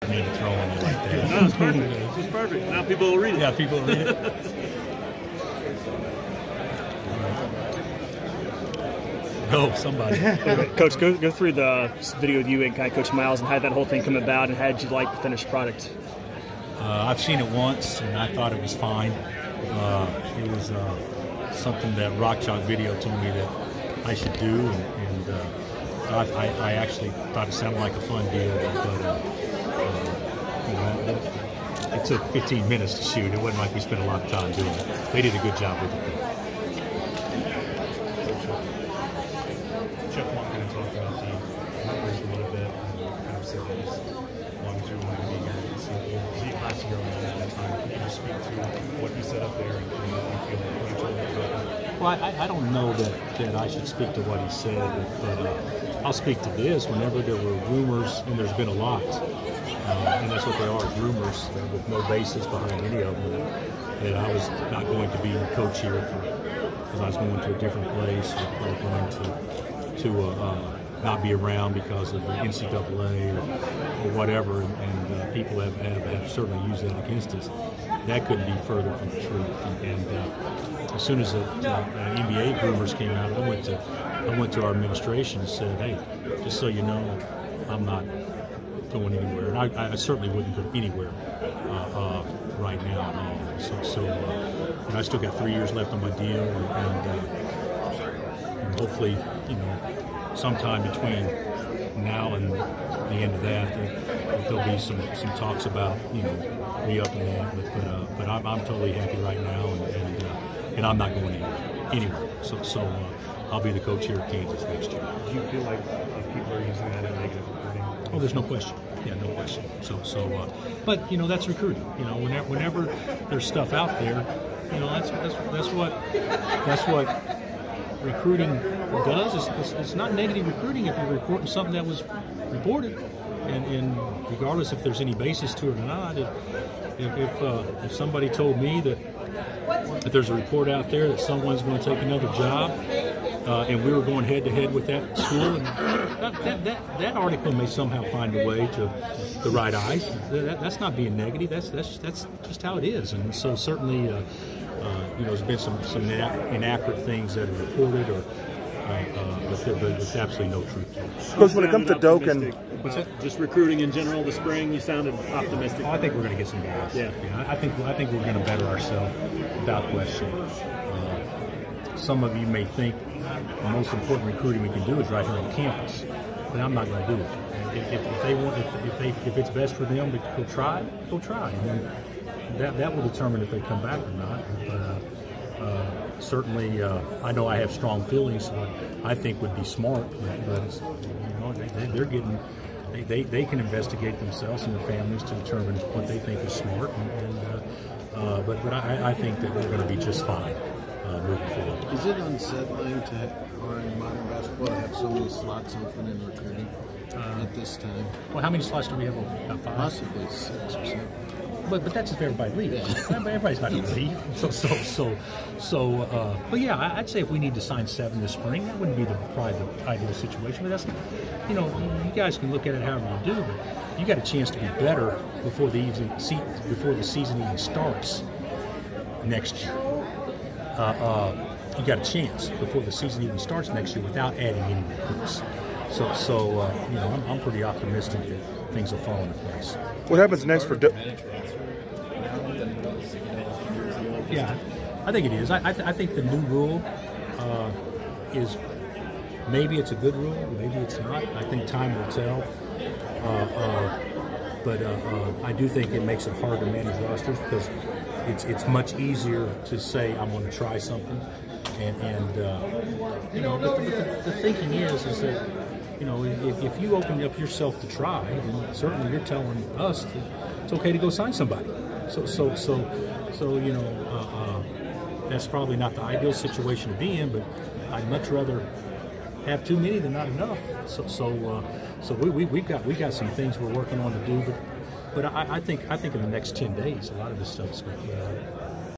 Me to throw on you like that. No, it's perfect. It's just perfect. Now people will read it. Yeah, people will read it. Go, somebody. Coach, go through the video of you and kind of Coach Miles and how that whole thing come about, and how did you like the finished product? I've seen it once, and I thought it was fine. It was something that Rock Chalk Video told me that I should do, and I actually thought it sounded like a fun deal, but it took 15 minutes to shoot. It wasn't like we spent a lot of time doing it. They did a good job with it. Jeff wanted to talk about the numbers a little bit, and kind of said that as long as you're going to be here, it's last year around that time. Can you just speak to what you said up there and what you feel when you told me about that? Well, I don't know that I should speak to what he said, but I'll speak to this. Whenever there were rumors, and there's been a lot, and that's what they are, rumors with no basis behind any of them, that I was not going to be the coach here because I was going to a different place, or going to not be around because of the NCAA or whatever, and people have certainly used that against us. That couldn't be further from the truth. And as soon as the NBA rumors came out, I went to our administration and said, "Hey, just so you know, I'm not going anywhere, and I certainly wouldn't go anywhere right now at all." So I still got 3 years left on my deal, and hopefully, sometime between now and the end of that there'll be some talks about re-upping that. But I'm totally happy right now, and I'm not going anywhere. So I'll be the coach here at Kansas next year. Do you feel like people are using that in negative recruiting? Oh, there's no question. Yeah, no question. But that's recruiting. Whenever there's stuff out there, that's what recruiting does. It's not negative recruiting if you're reporting something that was reported, and regardless if there's any basis to it or not. If somebody told me that there's a report out there that someone's going to take another job, and we were going head to head with that school, and that article may somehow find a way to the right eyes. That's not being negative. That's just how it is. And so certainly, there's been some inaccurate things that are reported, but there's absolutely no truth to it. Coach, when it comes to Doak and just recruiting in general, the spring, you sounded optimistic. I think we're going to get some guys. Yeah. I think we're going to better ourselves without question. Some of you may think the most important recruiting we can do is right here on campus, but I'm not going to do it. If it's best for them to go try. And that will determine if they come back or not. But certainly, I know I have strong feelings. What I think would be smart, but it's, they're getting. They can investigate themselves and their families to determine what they think is smart. But I think that we're going to be just fine moving forward. Is it unsettling or in modern basketball to have so many slots open in recruiting at this time? Well, how many slots do we have open? About 5? Possibly 6 or 7. But that's if everybody leaves. Everybody's not going to leave. But yeah, I'd say if we need to sign 7 this spring, that wouldn't be probably the ideal situation. But that's, you guys can look at it however you do, but you got a chance to be better before the season even starts next year. You got a chance before the season even starts next year without adding any recruits. So I'm pretty optimistic that things will fall into place. what happens next for Doak? Yeah, I think it is. I think the new rule is, maybe it's a good rule, maybe it's not. I think time will tell. But I do think it makes it hard to manage rosters because it's much easier to say I'm going to try something, and the thinking is that if you open up yourself to try, then certainly you're telling us that it's okay to go sign somebody. So that's probably not the ideal situation to be in, but I'd much rather have too many than not enough. So we've got some things we're working on to do, but I think in the next 10 days, a lot of this stuff's going to